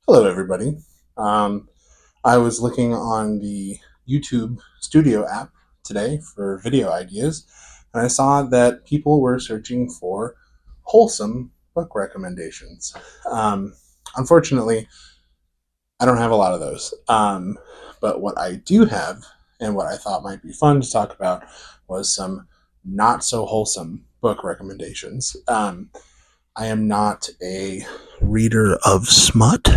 Hello, everybody. Um, I was looking on the YouTube Studio app today for video ideas, and I saw that people were searching for wholesome book recommendations. Um, Unfortunately, I don't have a lot of those. But what I do have, and what I thought might be fun to talk about, was some not so wholesome book recommendations. I am not a reader of smut,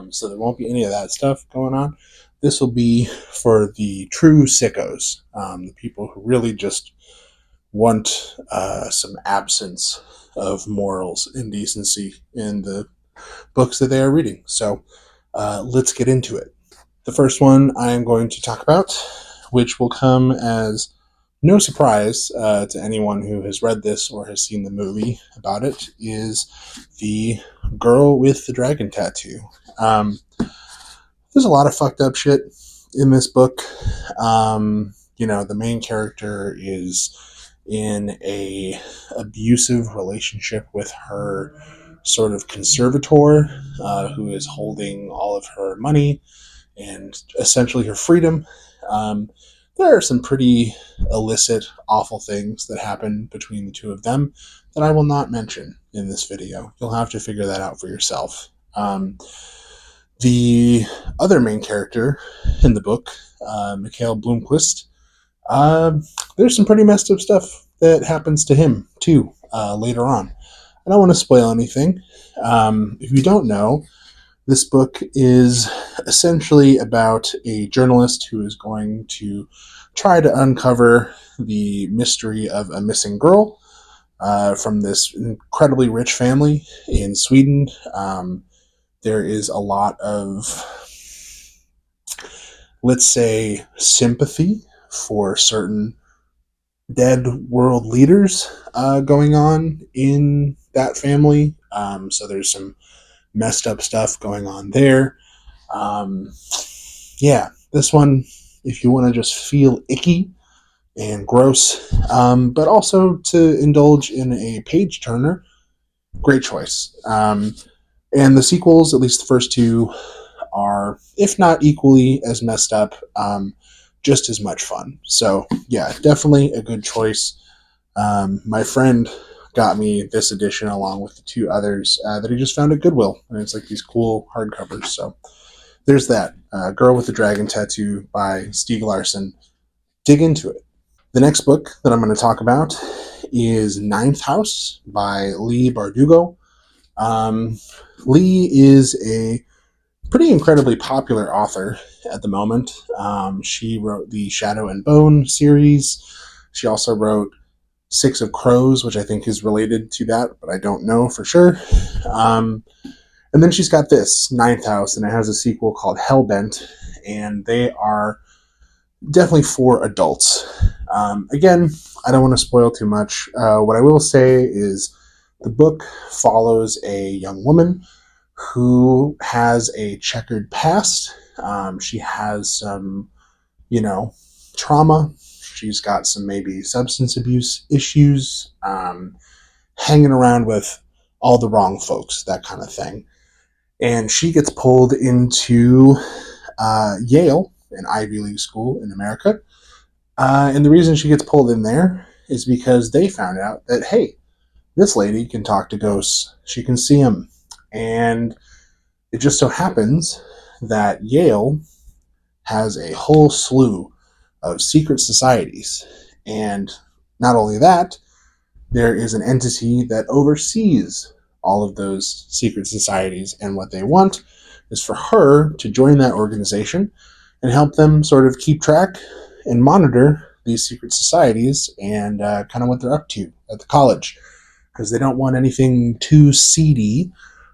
so there won't be any of that stuff going on. This will be for the true sickos, the people who really just want some absence of morals and decency in the books that they are reading. So let's get into it. The first one I am going to talk about, which will come as no surprise to anyone who has read this or has seen the movie about it, is the girl with the dragon tattoo. There's a lot of fucked up shit in this book. The main character is in a abusive relationship with her sort of conservator, who is holding all of her money and essentially her freedom. Um, there are some pretty illicit, awful things that happen between the two of them that I will not mention in this video. You'll have to figure that out for yourself. The other main character in the book, Mikhail Blomquist, uh, there's some pretty messed up stuff that happens to him too later on. I don't want to spoil anything. If you don't know, this book is essentially about a journalist who is going to try to uncover the mystery of a missing girl from this incredibly rich family in Sweden. There is a lot of, let's say, sympathy for certain dead world leaders going on in that family. So there's some messed up stuff going on there. Um, this one, if you want to just feel icky and gross, but also to indulge in a page turner, great choice. And the sequels, at least the first two, are, if not equally as messed up, just as much fun. So, yeah, definitely a good choice. My friend got me this edition along with the two others that he just found at Goodwill. And it's like these cool hardcovers. So there's that. Girl with the Dragon Tattoo by Stieg Larson. Dig into it. The next book that I'm going to talk about is Ninth House by Leigh Bardugo. Leigh is a pretty incredibly popular author at the moment. She wrote the Shadow and Bone series. She also wrote Six of Crows, which I think is related to that, but I don't know for sure. And then she's got this, Ninth House, and it has a sequel called Hellbent, and they are definitely for adults. Again, I don't want to spoil too much. What I will say is the book follows a young woman who has a checkered past. She has some, trauma. She's got some maybe substance abuse issues, hanging around with all the wrong folks, that kind of thing. And she gets pulled into Yale, an Ivy League school in America. And the reason she gets pulled in there is because they found out that, hey, this lady can talk to ghosts. She can see them. And it just so happens that Yale has a whole slew of secret societies. And not only that, there is an entity that oversees all of those secret societies. And what they want is for her to join that organization and help them sort of keep track and monitor these secret societies and kind of what they're up to at the college. Because they don't want anything too seedy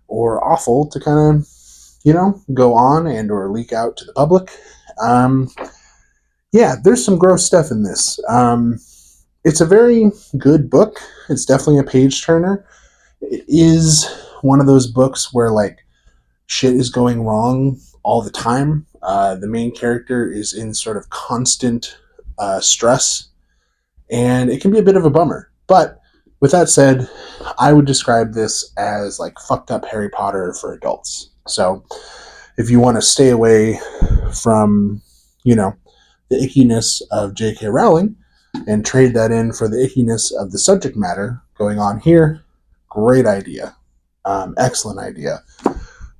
or awful to kind of, go on and or leak out to the public. There's some gross stuff in this. It's a very good book. It's definitely a page turner. It is one of those books where like shit is going wrong all the time. The main character is in sort of constant stress, and it can be a bit of a bummer. But with that said, I would describe this as like fucked up Harry Potter for adults. So if you want to stay away from, the ickiness of J.K. Rowling and trade that in for the ickiness of the subject matter going on here, great idea. Excellent idea.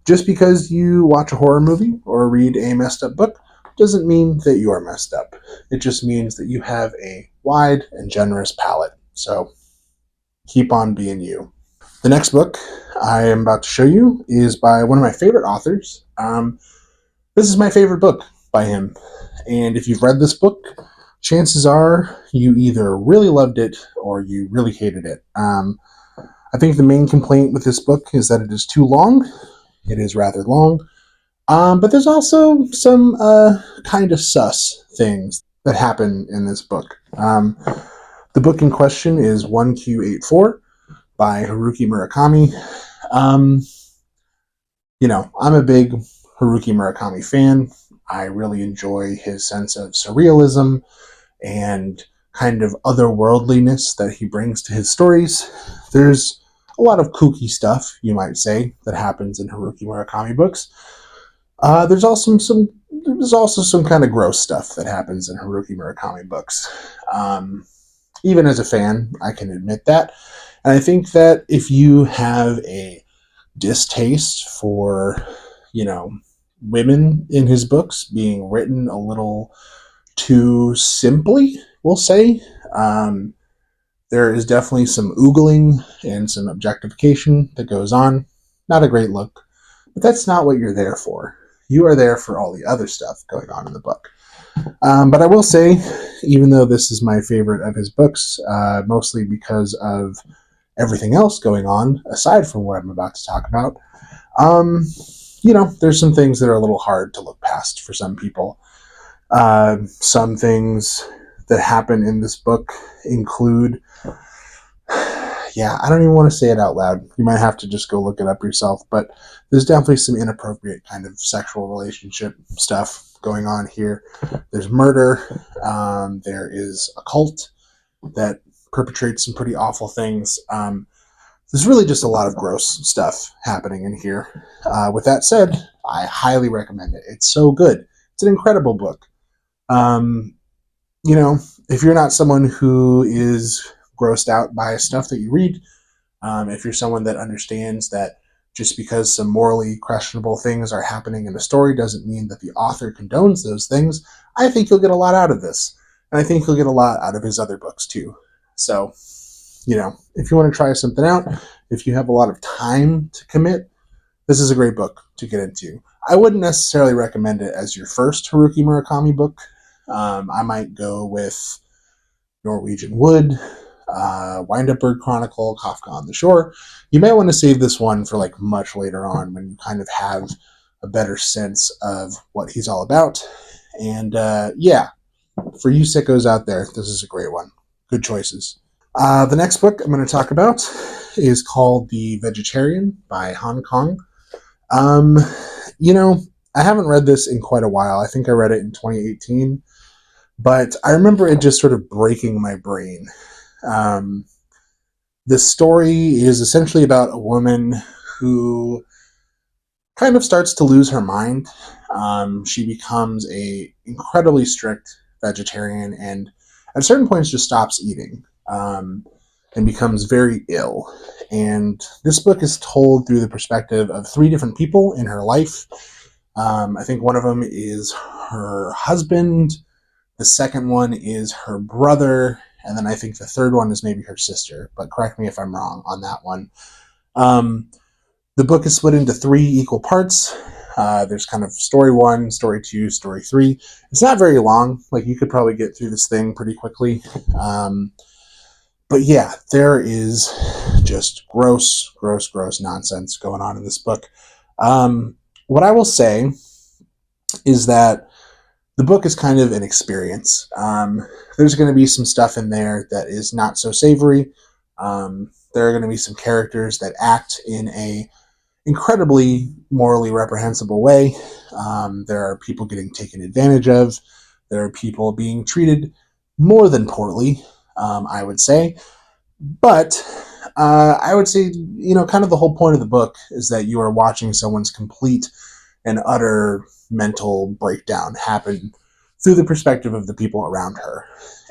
Just because you watch a horror movie or read a messed up book doesn't mean that you are messed up. It just means that you have a wide and generous palette. So keep on being you. The next book I am about to show you is by one of my favorite authors. This is my favorite book by him. And if you've read this book, chances are you either really loved it or you really hated it. I think the main complaint with this book is that it is too long. It is rather long. But there's also some kind of sus things that happen in this book. The book in question is 1Q84 by Haruki Murakami. I'm a big Haruki Murakami fan. I really enjoy his sense of surrealism and kind of otherworldliness that he brings to his stories. There's a lot of kooky stuff, you might say, that happens in Haruki Murakami books. There's also some kind of gross stuff that happens in Haruki Murakami books. Even as a fan, I can admit that. And I think that if you have a distaste for, women in his books being written a little too simply, we'll say, there is definitely some oogling and some objectification that goes on. Not a great look, but that's not what you're there for. You are there for all the other stuff going on in the book. But I will say, even though this is my favorite of his books, mostly because of everything else going on, aside from what I'm about to talk about, there's some things that are a little hard to look past for some people. Some things that happen in this book include, I don't even want to say it out loud. You might have to just go look it up yourself, but there's definitely some inappropriate kind of sexual relationship stuff going on here. There's murder. There is a cult that perpetrates some pretty awful things. There's really just a lot of gross stuff happening in here. With that said, I highly recommend it. It's so good. It's an incredible book. If you're not someone who is grossed out by stuff that you read, if you're someone that understands that just because some morally questionable things are happening in a story doesn't mean that the author condones those things, I think you'll get a lot out of this. And I think you'll get a lot out of his other books too. So, if you want to try something out, if you have a lot of time to commit, this is a great book to get into. I wouldn't necessarily recommend it as your first Haruki Murakami book. I might go with Norwegian Wood, Wind Up Bird Chronicle, Kafka on the Shore. You might want to save this one for much later on when you kind of have a better sense of what he's all about. And for you sickos out there, this is a great one. Good choices. The next book I'm going to talk about is called The Vegetarian by Han Kang. I haven't read this in quite a while. I think I read it in 2018, but I remember it just sort of breaking my brain. The story is essentially about a woman who kind of starts to lose her mind. She becomes a incredibly strict vegetarian and at certain points just stops eating and becomes very ill. And this book is told through the perspective of three different people in her life. I think one of them is her husband. The second one is her brother. And then I think the third one is maybe her sister. But correct me if I'm wrong on that one. The book is split into three equal parts. There's kind of story one, story two, story three. It's not very long. You could probably get through this thing pretty quickly. But yeah, there is just gross nonsense going on in this book. What I will say is that the book is kind of an experience. There's going to be some stuff in there that is not so savory. There are going to be some characters that act in a incredibly morally reprehensible way. There are people getting taken advantage of. There are people being treated more than poorly, I would say. But I would say, kind of the whole point of the book is that you are watching someone's complete and utter mental breakdown happen through the perspective of the people around her.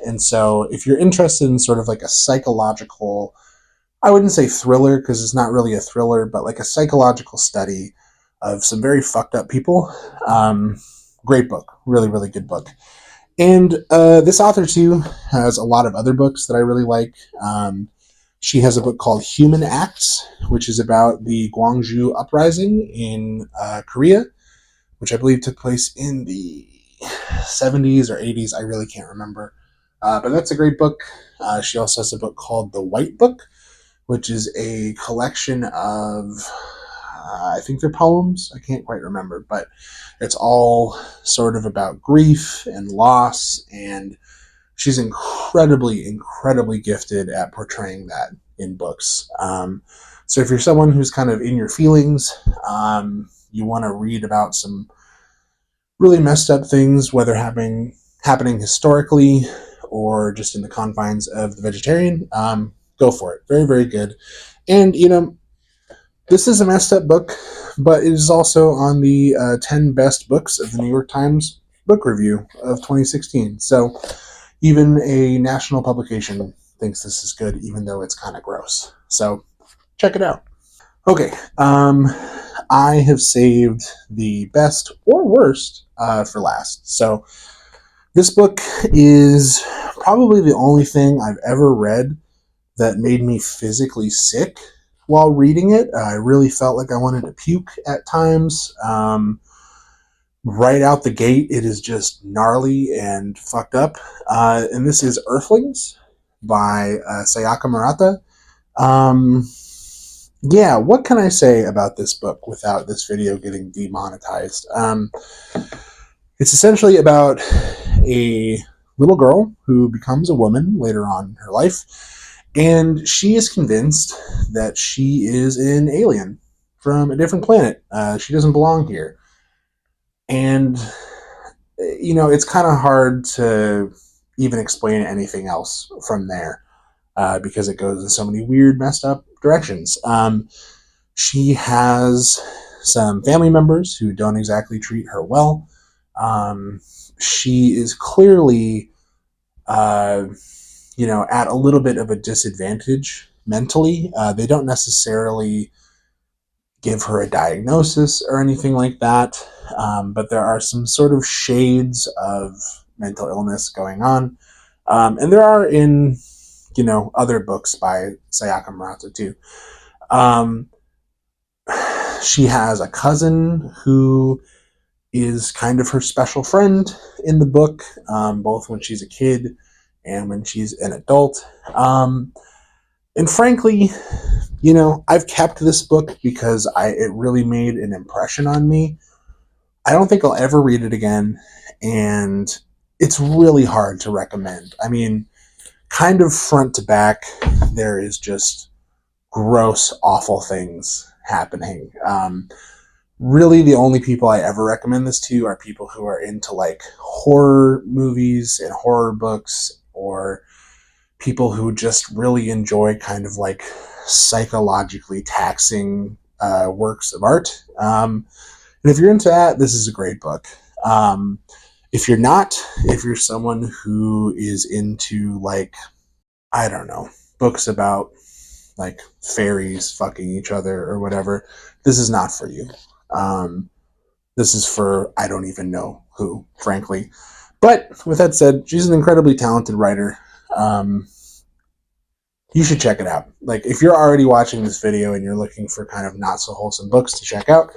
And so, if you're interested in sort of like a psychological, I wouldn't say thriller because it's not really a thriller, but like a psychological study of some very fucked up people, great book. Really, really good book. And this author, too, has a lot of other books that I really like. She has a book called Human Acts, which is about the Gwangju Uprising in Korea, which I believe took place in the 70s or 80s. I really can't remember. But that's a great book. She also has a book called The White Book, which is a collection of, I think they're poems. I can't quite remember, but it's all sort of about grief and loss, and she's incredibly, incredibly gifted at portraying that in books. So if you're someone who's kind of in your feelings, you want to read about some really messed up things, whether happening historically or just in the confines of the vegetarian, go for it. Very, very good. And, this is a messed up book, but it is also on the 10 best books of the New York Times book review of 2016. So even a national publication thinks this is good, even though it's kind of gross. So check it out. Okay, I have saved the best or worst for last. So this book is probably the only thing I've ever read that made me physically sick while reading it. I really felt like I wanted to puke at times. Right out the gate, it is just gnarly and fucked up. And this is Earthlings by Sayaka Murata. Yeah, what can I say about this book without this video getting demonetized? It's essentially about a little girl who becomes a woman later on in her life, and she is convinced that she is an alien from a different planet. She doesn't belong here. And, it's kind of hard to even explain anything else from there because it goes in so many weird, messed up directions. She has some family members who don't exactly treat her well. She is clearly, at a little bit of a disadvantage mentally. They don't necessarily give her a diagnosis or anything like that, but there are some sort of shades of mental illness going on. And there are in, other books by Sayaka Murata too. She has a cousin who is kind of her special friend in the book, both when she's a kid and when she's an adult. And frankly, I've kept this book because it really made an impression on me. I don't think I'll ever read it again, and it's really hard to recommend. I mean, kind of front to back, there is just gross, awful things happening. Really, the only people I ever recommend this to are people who are into like horror movies and horror books, or people who just really enjoy kind of like psychologically taxing works of art. And if you're into that, this is a great book. If you're not, if you're someone who is into like, I don't know, books about like fairies fucking each other or whatever, this is not for you. This is for I don't even know who, frankly. But with that said, she's an incredibly talented writer. You should check it out. Like, if you're already watching this video and you're looking for kind of not so wholesome books to check out,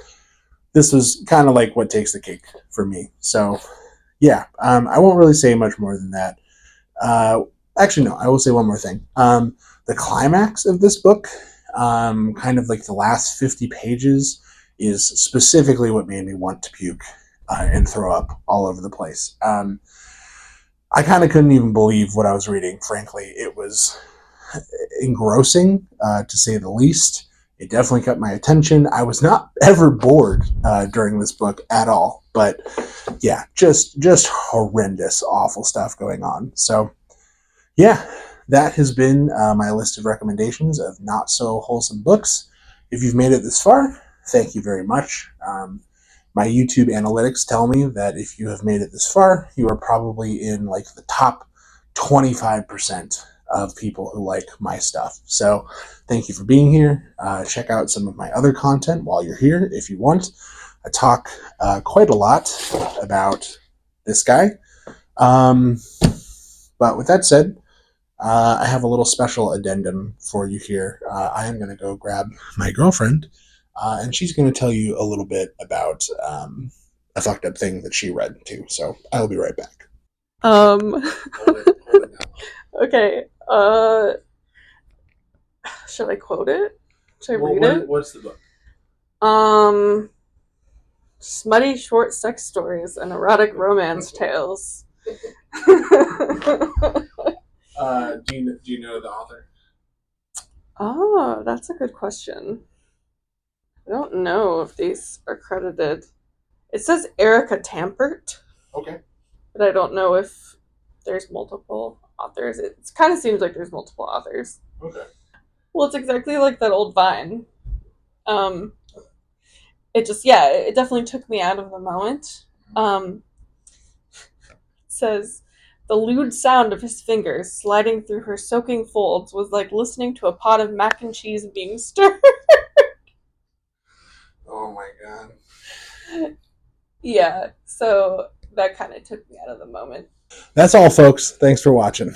this was kind of like what takes the cake for me. So, yeah, I won't really say much more than that. Actually, no, I will say one more thing. The climax of this book, kind of like the last 50 pages, is specifically what made me want to puke and throw up all over the place. I kind of couldn't even believe what I was reading, frankly. It was engrossing, to say the least. It definitely kept my attention. I was not ever bored during this book at all. But yeah, just horrendous, awful stuff going on. So yeah, that has been my list of recommendations of not so wholesome books. If you've made it this far, thank you very much. My YouTube analytics tell me that if you have made it this far, you are probably in like the top 25% of people who like my stuff. So thank you for being here. Check out some of my other content while you're here if you want. I talk quite a lot about this guy. But with that said, I have a little special addendum for you here. I am going to go grab my girlfriend, and she's going to tell you a little bit about a fucked up thing that she read too. So I'll be right back. Um. Hold it down. Okay. Should I quote it? Should I read it? What's the book? Smutty short sex stories and erotic romance tales. Do you know the author? Oh, that's a good question. I don't know if these are credited. It says Erica Tampert, Okay. but I don't know if there's multiple authors. It kind of seems like there's multiple authors. Okay. Well, it's exactly like that old Vine. It just, yeah, it definitely took me out of the moment. It says, the lewd sound of his fingers sliding through her soaking folds was like listening to a pot of mac and cheese being stirred. Oh my god. Yeah, so that kind of took me out of the moment. That's all, folks. Thanks for watching.